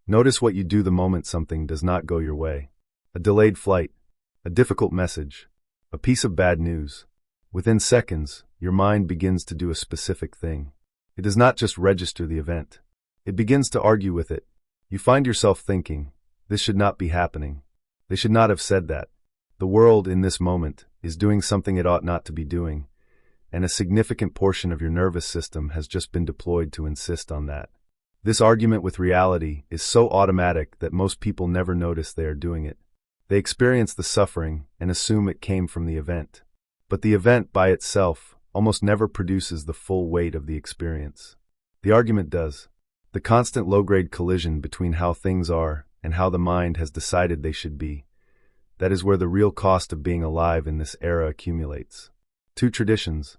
Notice what you do the moment something does not go your way. A delayed flight, a difficult message, a piece of bad news. Within seconds, your mind begins to do a specific thing. It does not just register the event. It begins to argue with it. You find yourself thinking, this should not be happening. They should not have said that. The world in this moment is doing something it ought not to be doing, and a significant portion of your nervous system has just been deployed to insist on that. This argument with reality is so automatic that most people never notice they are doing it. They experience the suffering and assume it came from the event. But the event by itself almost never produces the full weight of the experience. The argument does. The constant low-grade collision between how things are and how the mind has decided they should be. That is where the real cost of being alive in this era accumulates. Two traditions,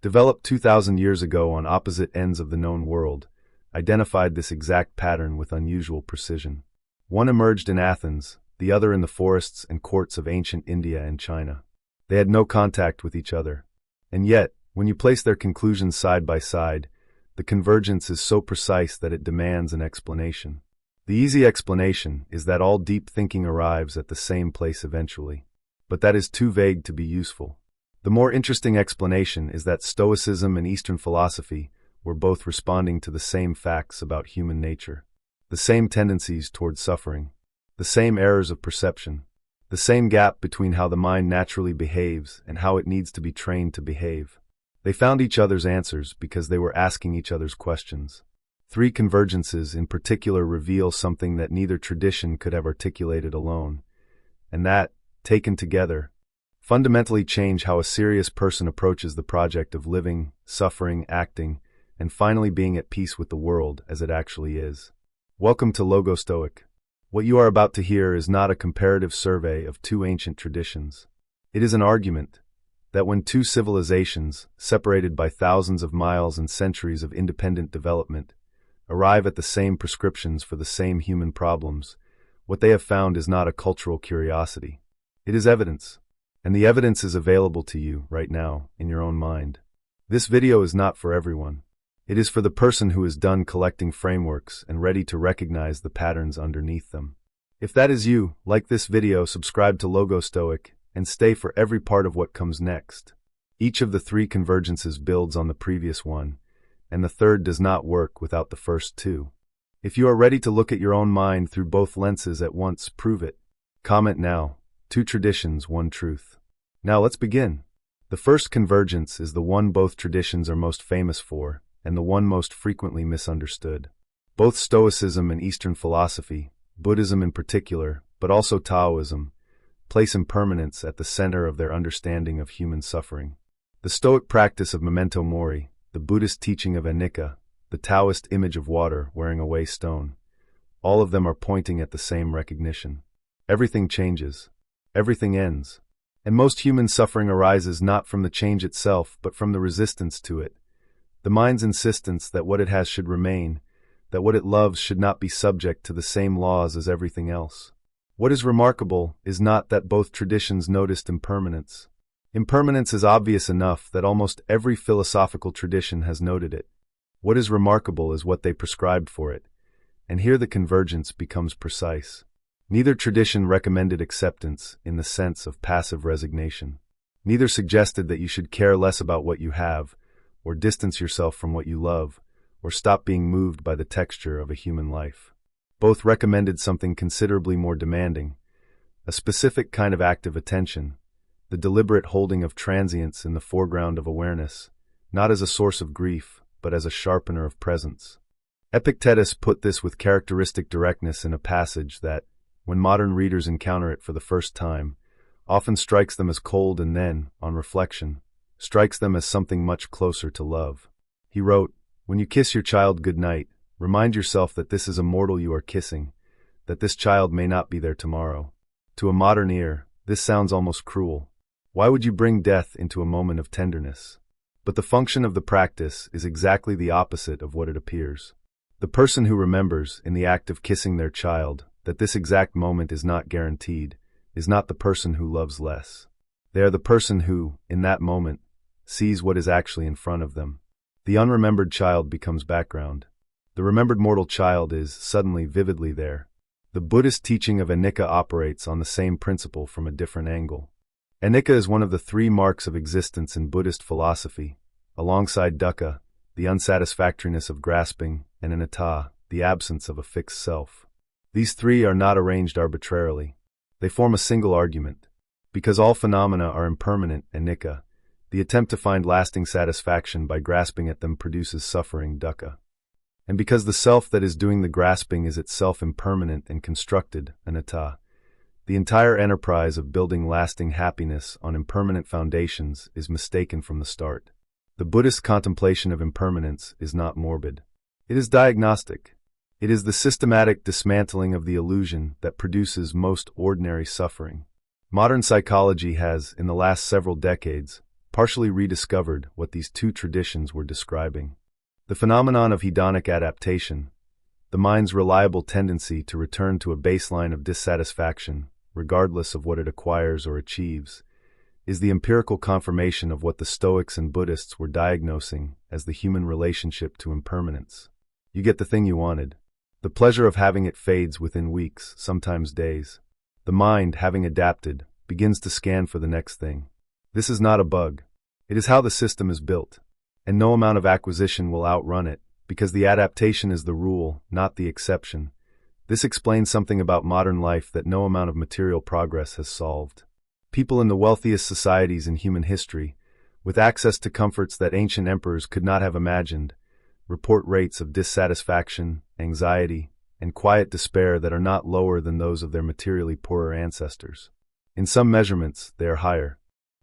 developed 2,000 years ago on opposite ends of the known world, identified this exact pattern with unusual precision. One emerged in Athens, the other in the forests and courts of ancient India and China. They had no contact with each other. And yet, when you place their conclusions side by side, the convergence is so precise that it demands an explanation. The easy explanation is that all deep thinking arrives at the same place eventually. But that is too vague to be useful. The more interesting explanation is that Stoicism and Eastern philosophy were both responding to the same facts about human nature, the same tendencies toward suffering, the same errors of perception, the same gap between how the mind naturally behaves and how it needs to be trained to behave. They found each other's answers because they were asking each other's questions. Three convergences in particular reveal something that neither tradition could have articulated alone, and that, taken together, fundamentally change how a serious person approaches the project of living, suffering, acting, and finally being at peace with the world as it actually is. Welcome to Logostoic. What you are about to hear is not a comparative survey of two ancient traditions. It is an argument that when two civilizations, separated by thousands of miles and centuries of independent development, arrive at the same prescriptions for the same human problems, what they have found is not a cultural curiosity. It is evidence, and the evidence is available to you right now in your own mind. This video is not for everyone. It is for the person who is done collecting frameworks and ready to recognize the patterns underneath them. If that is you, like this video, subscribe to Logostoic, and stay for every part of what comes next. Each of the three convergences builds on the previous one, and the third does not work without the first two. If you are ready to look at your own mind through both lenses at once, prove it. Comment now. Two traditions, one truth. Now let's begin. The first convergence is the one both traditions are most famous for, and the one most frequently misunderstood. Both Stoicism and Eastern philosophy, Buddhism in particular, but also Taoism, place impermanence at the center of their understanding of human suffering. The Stoic practice of Memento Mori, the Buddhist teaching of Anicca, the Taoist image of water wearing away stone, all of them are pointing at the same recognition. Everything changes. Everything ends. And most human suffering arises not from the change itself, but from the resistance to it. The mind's insistence that what it has should remain, that what it loves should not be subject to the same laws as everything else. What is remarkable is not that both traditions noticed impermanence. Impermanence is obvious enough that almost every philosophical tradition has noted it. What is remarkable is what they prescribed for it, and here the convergence becomes precise. Neither tradition recommended acceptance in the sense of passive resignation. Neither suggested that you should care less about what you have, or distance yourself from what you love, or stop being moved by the texture of a human life. Both recommended something considerably more demanding, a specific kind of active attention, the deliberate holding of transience in the foreground of awareness, not as a source of grief, but as a sharpener of presence. Epictetus put this with characteristic directness in a passage that, when modern readers encounter it for the first time, often strikes them as cold and then, on reflection, strikes them as something much closer to love. He wrote, "When you kiss your child good night, remind yourself that this is a mortal you are kissing, that this child may not be there tomorrow." To a modern ear, this sounds almost cruel. Why would you bring death into a moment of tenderness? But the function of the practice is exactly the opposite of what it appears. The person who remembers, in the act of kissing their child, that this exact moment is not guaranteed, is not the person who loves less. They are the person who, in that moment, sees what is actually in front of them. The unremembered child becomes background. The remembered mortal child is, suddenly, vividly there. The Buddhist teaching of Anicca operates on the same principle from a different angle. Anicca is one of the three marks of existence in Buddhist philosophy, alongside dukkha, the unsatisfactoriness of grasping, and anatta, the absence of a fixed self. These three are not arranged arbitrarily. They form a single argument. Because all phenomena are impermanent, Anicca, the attempt to find lasting satisfaction by grasping at them produces suffering, dukkha. And because the self that is doing the grasping is itself impermanent and constructed, anatta, the entire enterprise of building lasting happiness on impermanent foundations is mistaken from the start. The Buddhist contemplation of impermanence is not morbid. It is diagnostic. It is the systematic dismantling of the illusion that produces most ordinary suffering. Modern psychology has, in the last several decades, partially rediscovered what these two traditions were describing. The phenomenon of hedonic adaptation, the mind's reliable tendency to return to a baseline of dissatisfaction, regardless of what it acquires or achieves, is the empirical confirmation of what the Stoics and Buddhists were diagnosing as the human relationship to impermanence. You get the thing you wanted. The pleasure of having it fades within weeks, sometimes days. The mind, having adapted, begins to scan for the next thing. This is not a bug. It is how the system is built. And no amount of acquisition will outrun it, because the adaptation is the rule, not the exception. This explains something about modern life that no amount of material progress has solved. People in the wealthiest societies in human history, with access to comforts that ancient emperors could not have imagined, report rates of dissatisfaction, anxiety, and quiet despair that are not lower than those of their materially poorer ancestors. In some measurements, they are higher.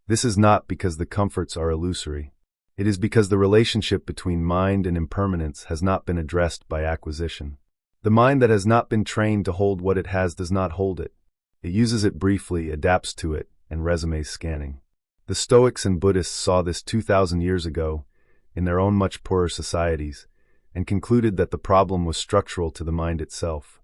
This is not because the comforts are illusory. It is because the relationship between mind and impermanence has not been addressed by acquisition. The mind that has not been trained to hold what it has does not hold it. It uses it briefly, adapts to it, and resumes scanning. The Stoics and Buddhists saw this 2,000 years ago, in their own much poorer societies, and concluded that the problem was structural to the mind itself,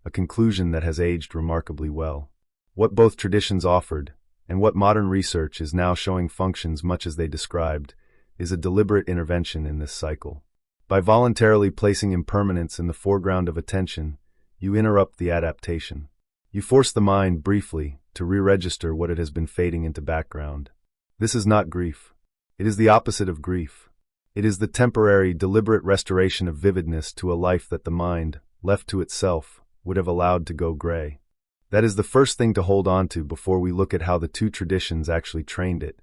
a conclusion that has aged remarkably well. What both traditions offered, and what modern research is now showing functions much as they described, is a deliberate intervention in this cycle. By voluntarily placing impermanence in the foreground of attention, you interrupt the adaptation. You force the mind, briefly, to re-register what it has been fading into background. This is not grief. It is the opposite of grief. It is the temporary, deliberate restoration of vividness to a life that the mind, left to itself, would have allowed to go gray. That is the first thing to hold on to before we look at how the two traditions actually trained it.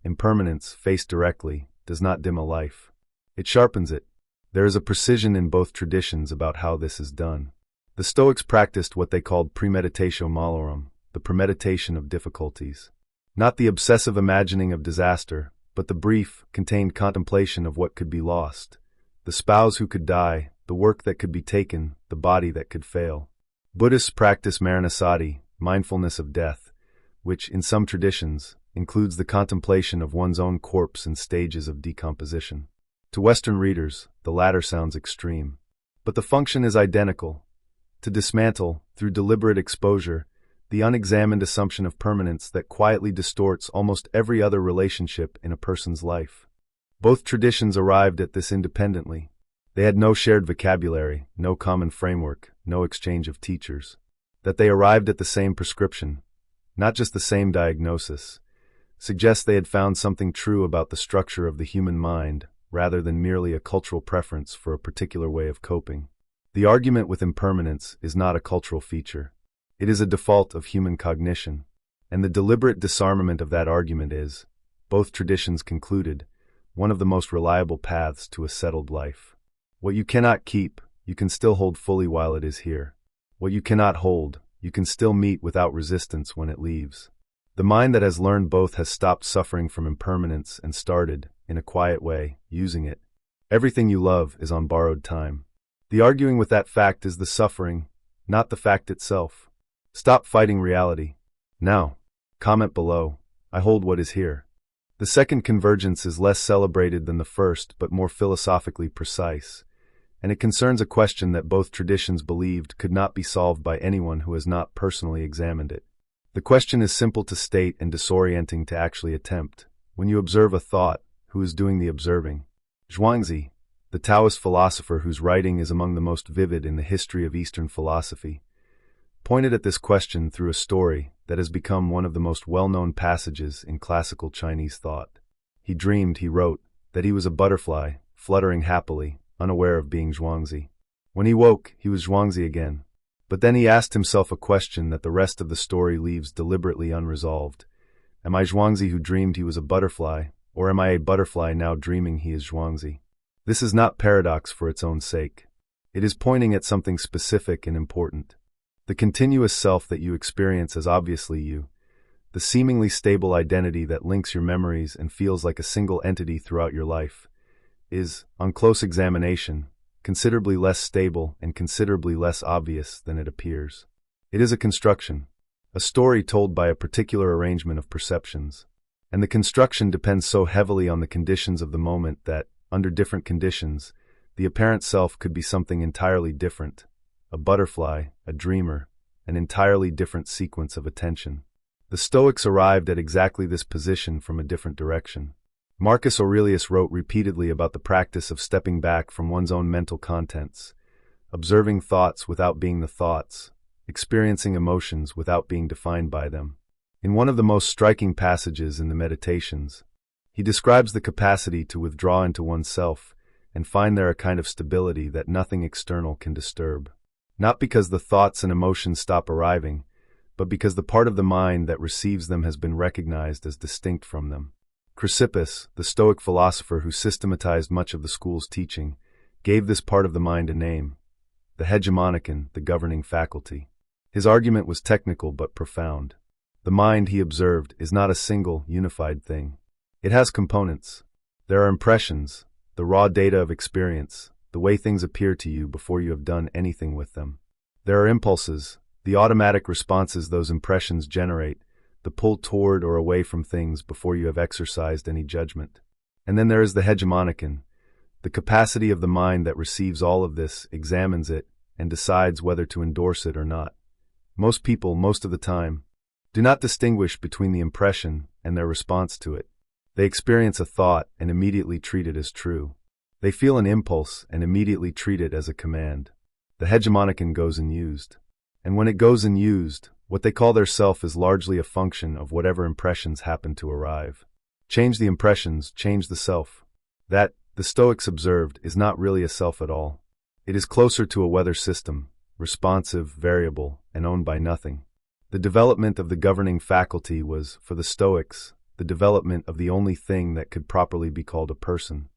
Impermanence, faced directly, does not dim a life. It sharpens it. There is a precision in both traditions about how this is done. The Stoics practiced what they called premeditatio malorum, the premeditation of difficulties. Not the obsessive imagining of disaster, but the brief, contained contemplation of what could be lost. The spouse who could die, the work that could be taken, the body that could fail. Buddhists practice maranasati, mindfulness of death, which, in some traditions, includes the contemplation of one's own corpse in stages of decomposition. To Western readers, the latter sounds extreme. But the function is identical. To dismantle, through deliberate exposure, the unexamined assumption of permanence that quietly distorts almost every other relationship in a person's life. Both traditions arrived at this independently. They had no shared vocabulary, no common framework, no exchange of teachers. That they arrived at the same prescription, not just the same diagnosis, suggests they had found something true about the structure of the human mind, rather than merely a cultural preference for a particular way of coping. The argument with impermanence is not a cultural feature. It is a default of human cognition, and the deliberate disarmament of that argument is, both traditions concluded, one of the most reliable paths to a settled life. What you cannot keep, you can still hold fully while it is here. What you cannot hold, you can still meet without resistance when it leaves. The mind that has learned both has stopped suffering from impermanence and started, in a quiet way, using it. Everything you love is on borrowed time. The arguing with that fact is the suffering, not the fact itself. Stop fighting reality. Now, comment below, I hold what is here. The second convergence is less celebrated than the first but more philosophically precise, and it concerns a question that both traditions believed could not be solved by anyone who has not personally examined it. The question is simple to state and disorienting to actually attempt. When you observe a thought, who is doing the observing? Zhuangzi, the Taoist philosopher whose writing is among the most vivid in the history of Eastern philosophy, pointed at this question through a story that has become one of the most well-known passages in classical Chinese thought. He dreamed, he wrote, that he was a butterfly, fluttering happily, unaware of being Zhuangzi. When he woke, he was Zhuangzi again. But then he asked himself a question that the rest of the story leaves deliberately unresolved. Am I Zhuangzi who dreamed he was a butterfly, or am I a butterfly now dreaming he is Zhuangzi? This is not paradox for its own sake. It is pointing at something specific and important. The continuous self that you experience as obviously you, the seemingly stable identity that links your memories and feels like a single entity throughout your life, is, on close examination, considerably less stable and considerably less obvious than it appears. It is a construction, a story told by a particular arrangement of perceptions, and the construction depends so heavily on the conditions of the moment that, under different conditions, the apparent self could be something entirely different, a butterfly, a dreamer, an entirely different sequence of attention. The Stoics arrived at exactly this position from a different direction. Marcus Aurelius wrote repeatedly about the practice of stepping back from one's own mental contents, observing thoughts without being the thoughts, experiencing emotions without being defined by them. In one of the most striking passages in the Meditations, he describes the capacity to withdraw into oneself and find there a kind of stability that nothing external can disturb. Not because the thoughts and emotions stop arriving, but because the part of the mind that receives them has been recognized as distinct from them. Chrysippus, the Stoic philosopher who systematized much of the school's teaching, gave this part of the mind a name, the hegemonikon, the governing faculty. His argument was technical but profound. The mind, he observed, is not a single, unified thing. It has components. There are impressions, the raw data of experience, the way things appear to you before you have done anything with them. There are impulses, the automatic responses those impressions generate, the pull toward or away from things before you have exercised any judgment. And then there is the hegemonikon, the capacity of the mind that receives all of this, examines it, and decides whether to endorse it or not. Most people, most of the time, do not distinguish between the impression and their response to it. They experience a thought and immediately treat it as true. They feel an impulse and immediately treat it as a command. The hegemonikon goes unused. And when it goes unused, what they call their self is largely a function of whatever impressions happen to arrive. Change the impressions, change the self. That, the Stoics observed, is not really a self at all. It is closer to a weather system, responsive, variable, and owned by nothing. The development of the governing faculty was, for the Stoics, the development of the only thing that could properly be called a person.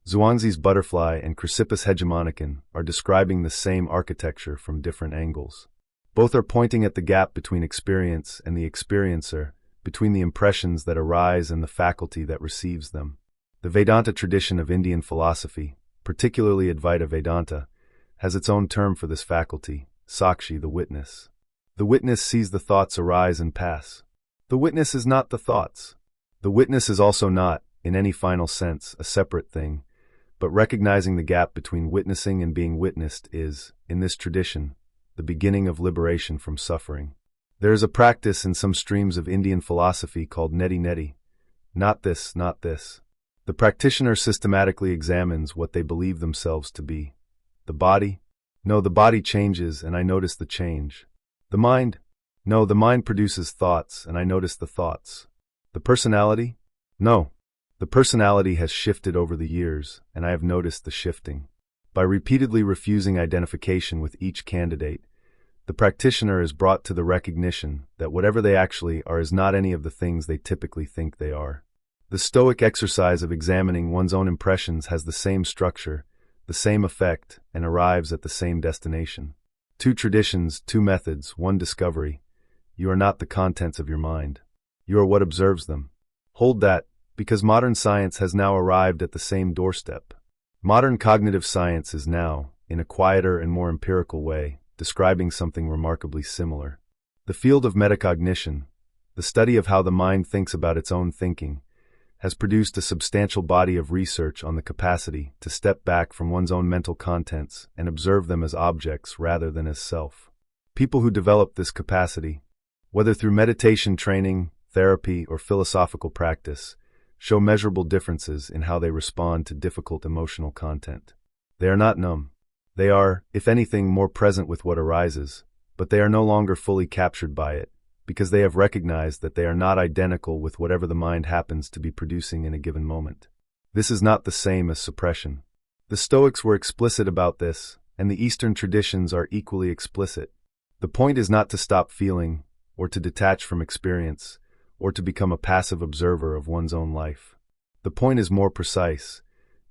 Zhuangzi's butterfly and Chrysippus' hegemonikon are describing the same architecture from different angles. Both are pointing at the gap between experience and the experiencer, between the impressions that arise and the faculty that receives them. The Vedanta tradition of Indian philosophy, particularly Advaita Vedanta, has its own term for this faculty, Sakshi, the witness. The witness sees the thoughts arise and pass. The witness is not the thoughts. The witness is also not, in any final sense, a separate thing, but recognizing the gap between witnessing and being witnessed is, in this tradition, the beginning of liberation from suffering. There is a practice in some streams of Indian philosophy called neti-neti. Not this, not this. The practitioner systematically examines what they believe themselves to be. The body? No, the body changes and I notice the change. The mind? No, the mind produces thoughts and I notice the thoughts. The personality? No. The personality has shifted over the years, and I have noticed the shifting. By repeatedly refusing identification with each candidate, the practitioner is brought to the recognition that whatever they actually are is not any of the things they typically think they are. The Stoic exercise of examining one's own impressions has the same structure, the same effect, and arrives at the same destination. Two traditions, two methods, one discovery. You are not the contents of your mind. You are what observes them. Hold that, because modern science has now arrived at the same doorstep. Modern cognitive science is now, in a quieter and more empirical way, describing something remarkably similar. The field of metacognition, the study of how the mind thinks about its own thinking, has produced a substantial body of research on the capacity to step back from one's own mental contents and observe them as objects rather than as self. People who develop this capacity, whether through meditation training, therapy, or philosophical practice, show measurable differences in how they respond to difficult emotional content. They are not numb. They are, if anything, more present with what arises, but they are no longer fully captured by it, because they have recognized that they are not identical with whatever the mind happens to be producing in a given moment. This is not the same as suppression. The Stoics were explicit about this, and the Eastern traditions are equally explicit. The point is not to stop feeling, or to detach from experience, or to become a passive observer of one's own life. The point is more precise,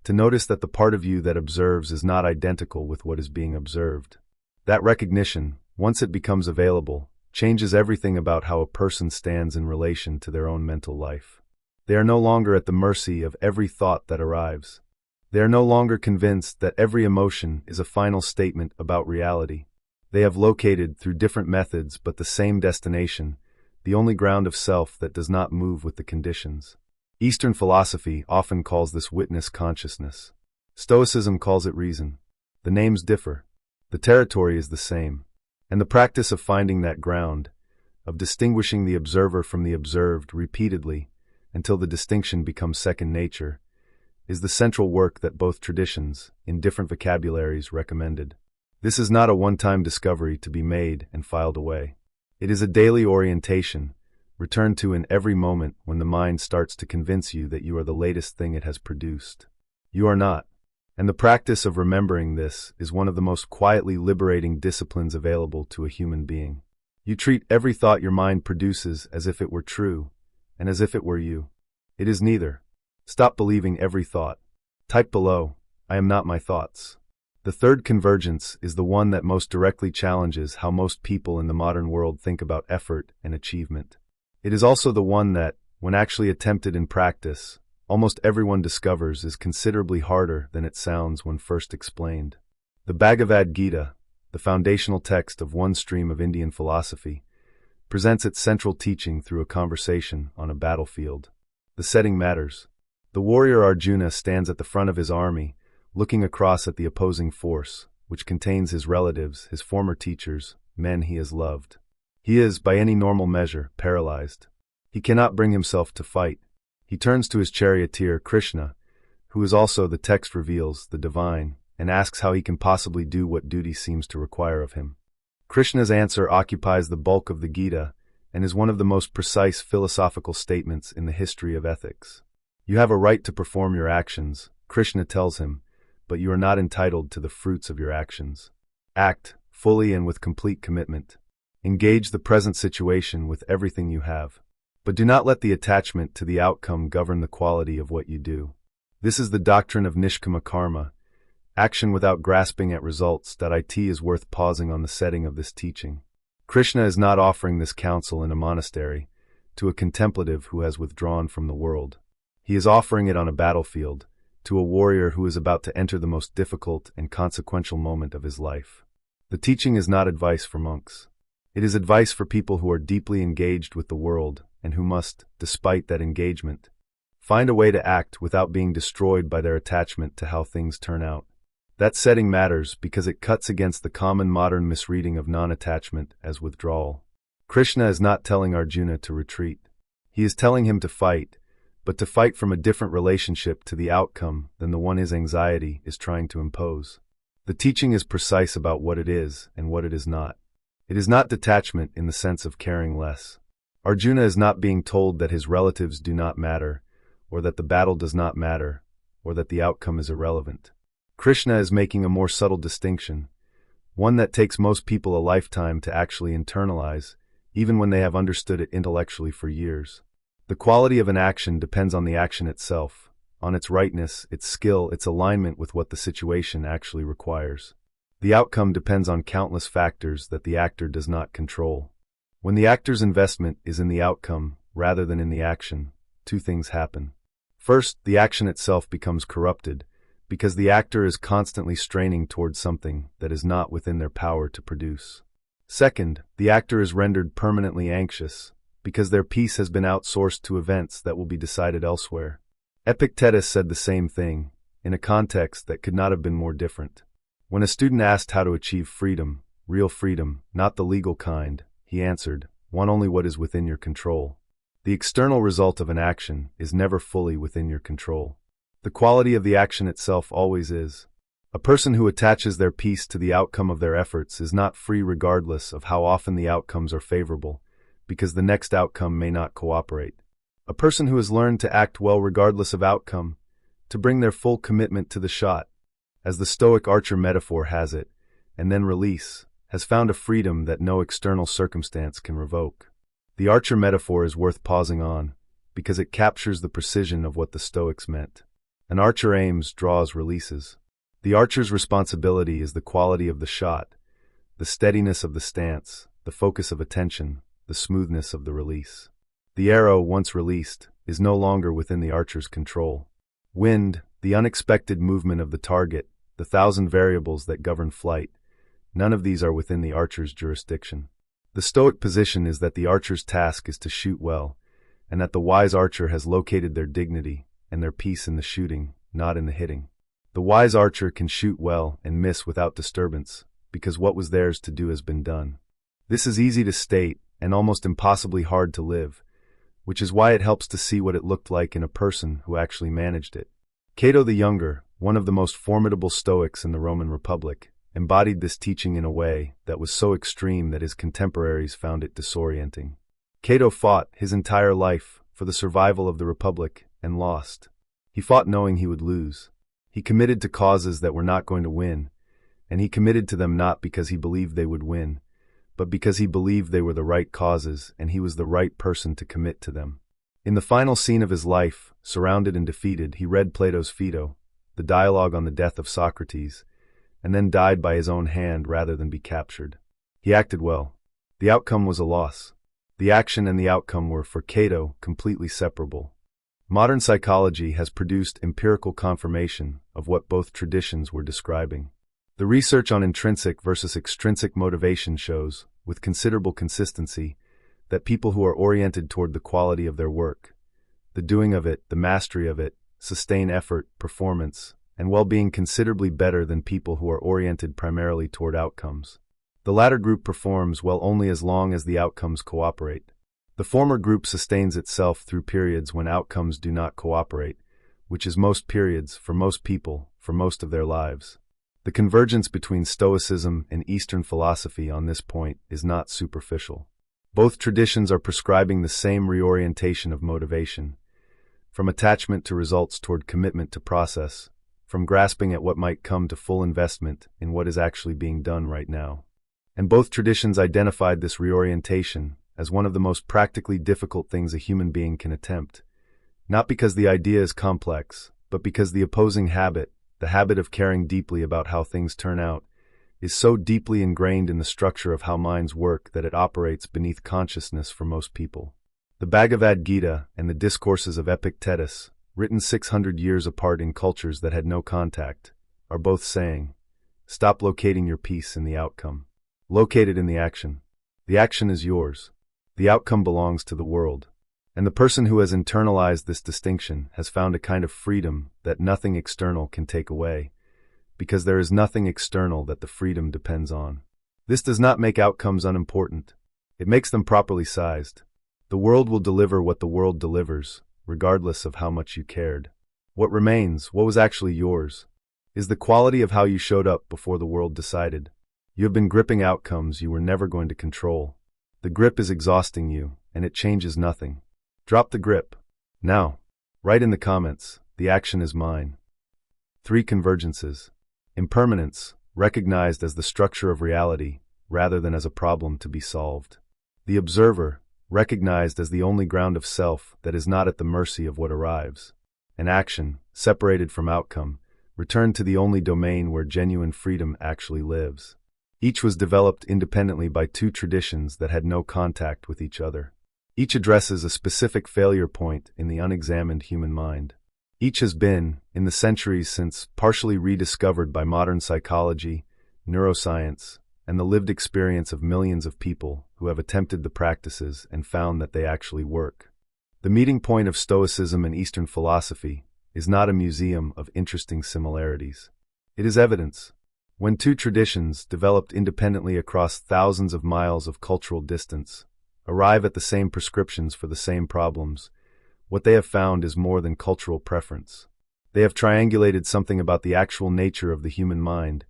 to notice that the part of you that observes is not identical with what is being observed. That recognition, once it becomes available, changes everything about how a person stands in relation to their own mental life. They are no longer at the mercy of every thought that arrives. They are no longer convinced that every emotion is a final statement about reality. They have located, through different methods but the same destination, the only ground of self that does not move with the conditions. Eastern philosophy often calls this witness consciousness. Stoicism calls it reason. The names differ. The territory is the same. And the practice of finding that ground, of distinguishing the observer from the observed repeatedly until the distinction becomes second nature, is the central work that both traditions, in different vocabularies, recommended. This is not a one-time discovery to be made and filed away. It is a daily orientation, returned to in every moment when the mind starts to convince you that you are the latest thing it has produced. You are not. And the practice of remembering this is one of the most quietly liberating disciplines available to a human being. You treat every thought your mind produces as if it were true, and as if it were you. It is neither. Stop believing every thought. Type below, I am not my thoughts. The third convergence is the one that most directly challenges how most people in the modern world think about effort and achievement. It is also the one that, when actually attempted in practice, almost everyone discovers is considerably harder than it sounds when first explained. The Bhagavad Gita, the foundational text of one stream of Indian philosophy, presents its central teaching through a conversation on a battlefield. The setting matters. The warrior Arjuna stands at the front of his army, looking across at the opposing force, which contains his relatives, his former teachers, men he has loved. He is, by any normal measure, paralyzed. He cannot bring himself to fight. He turns to his charioteer, Krishna, who is also, the text reveals, the divine, and asks how he can possibly do what duty seems to require of him. Krishna's answer occupies the bulk of the Gita and is one of the most precise philosophical statements in the history of ethics. You have a right to perform your actions, Krishna tells him, but you are not entitled to the fruits of your actions. Act, fully and with complete commitment. Engage the present situation with everything you have. But do not let the attachment to the outcome govern the quality of what you do. This is the doctrine of nishkama karma, action without grasping at results. It is worth pausing on the setting of this teaching. Krishna is not offering this counsel in a monastery, to a contemplative who has withdrawn from the world. He is offering it on a battlefield, to a warrior who is about to enter the most difficult and consequential moment of his life. The teaching is not advice for monks. It is advice for people who are deeply engaged with the world and who must, despite that engagement, find a way to act without being destroyed by their attachment to how things turn out. That setting matters because it cuts against the common modern misreading of non-attachment as withdrawal. Krishna is not telling Arjuna to retreat. He is telling him to fight, but to fight from a different relationship to the outcome than the one his anxiety is trying to impose. The teaching is precise about what it is and what it is not. It is not detachment in the sense of caring less. Arjuna is not being told that his relatives do not matter, or that the battle does not matter, or that the outcome is irrelevant. Krishna is making a more subtle distinction, one that takes most people a lifetime to actually internalize, even when they have understood it intellectually for years. The quality of an action depends on the action itself, on its rightness, its skill, its alignment with what the situation actually requires. The outcome depends on countless factors that the actor does not control. When the actor's investment is in the outcome rather than in the action, two things happen. First, the action itself becomes corrupted, because the actor is constantly straining towards something that is not within their power to produce. Second, the actor is rendered permanently anxious, because their peace has been outsourced to events that will be decided elsewhere. Epictetus said the same thing, in a context that could not have been more different. When a student asked how to achieve freedom, real freedom, not the legal kind, he answered, "Want only what is within your control." The external result of an action is never fully within your control. The quality of the action itself always is. A person who attaches their peace to the outcome of their efforts is not free regardless of how often the outcomes are favorable, because the next outcome may not cooperate. A person who has learned to act well regardless of outcome, to bring their full commitment to the shot, as the Stoic archer metaphor has it, and then release, has found a freedom that no external circumstance can revoke. The archer metaphor is worth pausing on, because it captures the precision of what the Stoics meant. An archer aims, draws, releases. The archer's responsibility is the quality of the shot, the steadiness of the stance, the focus of attention, the smoothness of the release. The arrow, once released, is no longer within the archer's control. Wind, the unexpected movement of the target, the 1,000 variables that govern flight, none of these are within the archer's jurisdiction. The Stoic position is that the archer's task is to shoot well, and that the wise archer has located their dignity and their peace in the shooting, not in the hitting. The wise archer can shoot well and miss without disturbance, because what was theirs to do has been done. This is easy to state and almost impossibly hard to live, which is why it helps to see what it looked like in a person who actually managed it. Cato the Younger, one of the most formidable Stoics in the Roman Republic, embodied this teaching in a way that was so extreme that his contemporaries found it disorienting. Cato fought his entire life for the survival of the Republic and lost. He fought knowing he would lose. He committed to causes that were not going to win, and he committed to them not because he believed they would win, but because he believed they were the right causes and he was the right person to commit to them. In the final scene of his life, surrounded and defeated, he read Plato's Phaedo, the dialogue on the death of Socrates, and then died by his own hand rather than be captured. He acted well. The outcome was a loss. The action and the outcome were, for Cato, completely separable. Modern psychology has produced empirical confirmation of what both traditions were describing. The research on intrinsic versus extrinsic motivation shows, with considerable consistency, that people who are oriented toward the quality of their work, the doing of it, the mastery of it, sustain effort, performance, and well-being considerably better than people who are oriented primarily toward outcomes. The latter group performs well only as long as the outcomes cooperate. The former group sustains itself through periods when outcomes do not cooperate, which is most periods, for most people, for most of their lives. The convergence between Stoicism and Eastern philosophy on this point is not superficial. Both traditions are prescribing the same reorientation of motivation, from attachment to results toward commitment to process, from grasping at what might come to full investment in what is actually being done right now. And both traditions identified this reorientation as one of the most practically difficult things a human being can attempt, not because the idea is complex, but because the opposing habit, the habit of caring deeply about how things turn out, is so deeply ingrained in the structure of how minds work that it operates beneath consciousness for most people. The Bhagavad Gita and the discourses of Epictetus, written 600 years apart in cultures that had no contact, are both saying, stop locating your peace in the outcome. Locate it in the action. The action is yours. The outcome belongs to the world. And the person who has internalized this distinction has found a kind of freedom that nothing external can take away, because there is nothing external that the freedom depends on. This does not make outcomes unimportant. It makes them properly sized. The world will deliver what the world delivers, regardless of how much you cared. What remains, what was actually yours, is the quality of how you showed up before the world decided. You have been gripping outcomes you were never going to control. The grip is exhausting you, and it changes nothing. Drop the grip. Now, write in the comments, the action is mine. 3 convergences. Impermanence, recognized as the structure of reality, rather than as a problem to be solved. The observer, recognized as the only ground of self that is not at the mercy of what arrives. And action, separated from outcome, returned to the only domain where genuine freedom actually lives. Each was developed independently by 2 traditions that had no contact with each other. Each addresses a specific failure point in the unexamined human mind. Each has been, in the centuries since, partially rediscovered by modern psychology, neuroscience, and the lived experience of millions of people who have attempted the practices and found that they actually work. The meeting point of Stoicism and Eastern philosophy is not a museum of interesting similarities. It is evidence. When 2 traditions, developed independently across thousands of miles of cultural distance, arrive at the same prescriptions for the same problems, what they have found is more than cultural preference. They have triangulated something about the actual nature of the human mind,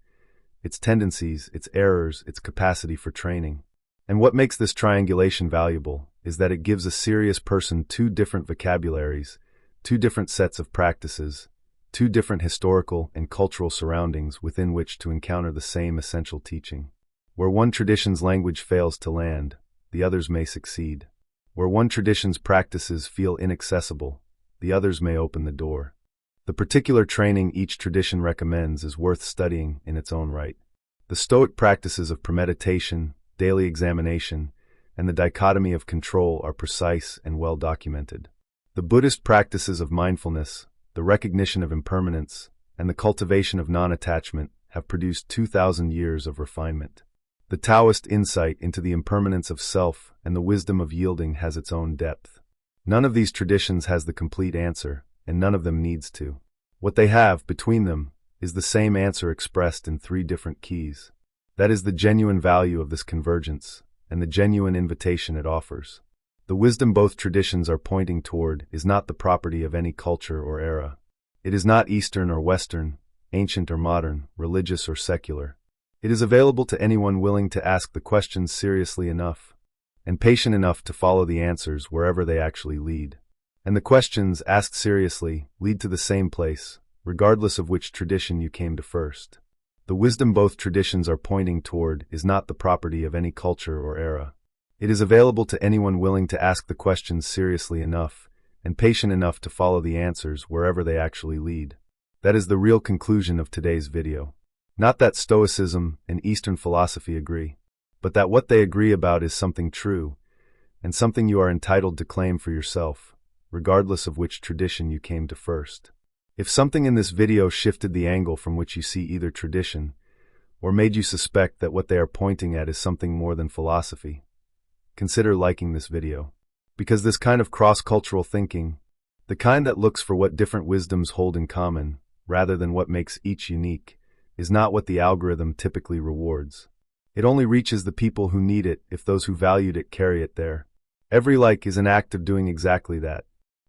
its tendencies, its errors, its capacity for training. And what makes this triangulation valuable is that it gives a serious person two different vocabularies, two different sets of practices, two different historical and cultural surroundings within which to encounter the same essential teaching. Where one tradition's language fails to land, the others may succeed. Where one tradition's practices feel inaccessible, the others may open the door. The particular training each tradition recommends is worth studying in its own right. The Stoic practices of premeditation, daily examination, and the dichotomy of control are precise and well documented. The Buddhist practices of mindfulness, the recognition of impermanence, and the cultivation of non-attachment have produced 2,000 years of refinement. The Taoist insight into the impermanence of self and the wisdom of yielding has its own depth. None of these traditions has the complete answer, and none of them needs to. What they have between them is the same answer expressed in three different keys. That is the genuine value of this convergence, and the genuine invitation it offers. The wisdom both traditions are pointing toward is not the property of any culture or era. It is not Eastern or Western, ancient or modern, religious or secular. It is available to anyone willing to ask the questions seriously enough, and patient enough to follow the answers wherever they actually lead. And the questions, asked seriously, lead to the same place, regardless of which tradition you came to first. The wisdom both traditions are pointing toward is not the property of any culture or era. It is available to anyone willing to ask the questions seriously enough, and patient enough to follow the answers wherever they actually lead. That is the real conclusion of today's video. Not that Stoicism and Eastern philosophy agree, but that what they agree about is something true, and something you are entitled to claim for yourself, regardless of which tradition you came to first. If something in this video shifted the angle from which you see either tradition, or made you suspect that what they are pointing at is something more than philosophy, consider liking this video. Because this kind of cross-cultural thinking, the kind that looks for what different wisdoms hold in common, rather than what makes each unique, is not what the algorithm typically rewards. It only reaches the people who need it if those who valued it carry it there. Every like is an act of doing exactly that.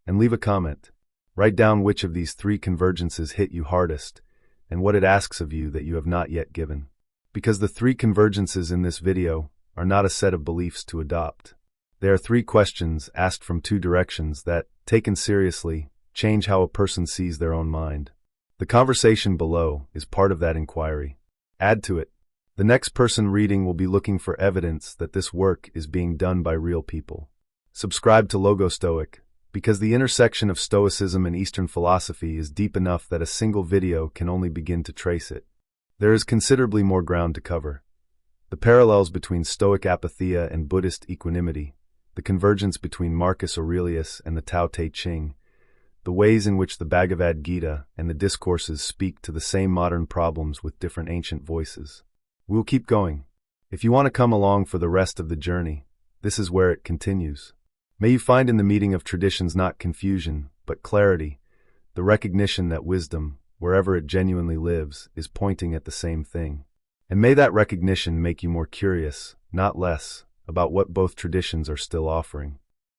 And leave a comment. Write down which of these three convergences hit you hardest, and what it asks of you that you have not yet given. Because the three convergences in this video are not a set of beliefs to adopt. They are three questions asked from two directions that, taken seriously, change how a person sees their own mind. The conversation below is part of that inquiry. Add to it. The next person reading will be looking for evidence that this work is being done by real people. Subscribe to Logostoic, because the intersection of Stoicism and Eastern philosophy is deep enough that a single video can only begin to trace it. There is considerably more ground to cover. The parallels between Stoic apatheia and Buddhist equanimity, the convergence between Marcus Aurelius and the Tao Te Ching, the ways in which the Bhagavad Gita and the discourses speak to the same modern problems with different ancient voices. We'll keep going. If you want to come along for the rest of the journey, this is where it continues. May you find in the meeting of traditions not confusion, but clarity, the recognition that wisdom, wherever it genuinely lives, is pointing at the same thing. And may that recognition make you more curious, not less, about what both traditions are still offering.